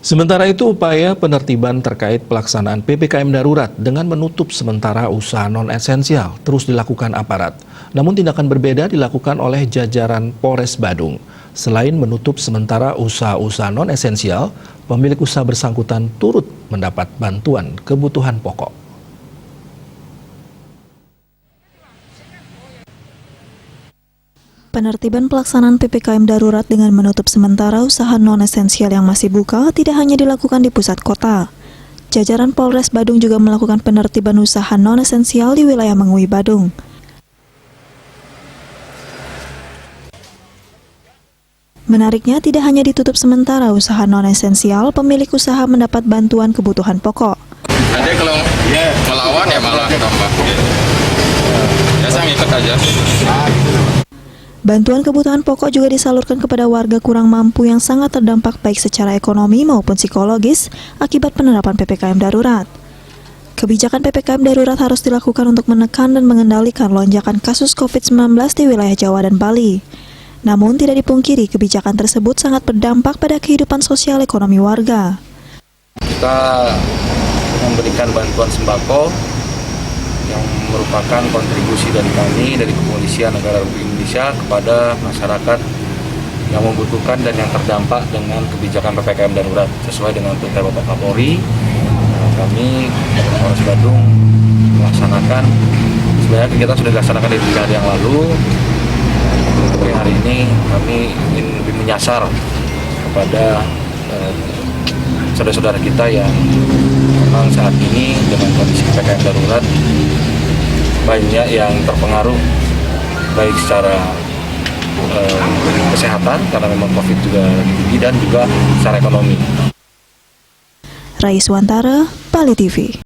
Sementara itu, upaya penertiban terkait pelaksanaan PPKM darurat dengan menutup sementara usaha non-esensial terus dilakukan aparat. Namun tindakan berbeda dilakukan oleh jajaran Polres Badung. Selain menutup sementara usaha-usaha non-esensial, pemilik usaha bersangkutan turut mendapat bantuan kebutuhan pokok. Penertiban pelaksanaan PPKM darurat dengan menutup sementara usaha non-esensial yang masih buka tidak hanya dilakukan di pusat kota. Jajaran Polres Badung juga melakukan penertiban usaha non-esensial di wilayah Mengui, Badung. Menariknya, tidak hanya ditutup sementara usaha non-esensial, pemilik usaha mendapat bantuan kebutuhan pokok. Nanti kalau melawan ya malah tambah. Ya saya ngikut aja. Bantuan kebutuhan pokok juga disalurkan kepada warga kurang mampu yang sangat terdampak baik secara ekonomi maupun psikologis akibat penerapan PPKM darurat. Kebijakan PPKM darurat harus dilakukan untuk menekan dan mengendalikan lonjakan kasus COVID-19 di wilayah Jawa dan Bali. Namun tidak dipungkiri kebijakan tersebut sangat berdampak pada kehidupan sosial ekonomi warga. Kita memberikan bantuan sembako yang merupakan kontribusi dari kami, dari Kepolisian Negara Republik Indonesia kepada masyarakat yang membutuhkan dan yang terdampak dengan kebijakan PPKM darurat sesuai dengan perintah Bapak Kapolri. Kami Polres Badung melaksanakan, sebenarnya kegiatan sudah dilaksanakan di 3 hari yang lalu. Tapi hari ini kami ingin lebih menyasar kepada saudara-saudara kita yang memang saat ini dengan kondisi PPKM darurat banyak yang terpengaruh baik secara kesehatan karena memang COVID juga tinggi dan juga secara ekonomi. Raiswantara, Bali TV.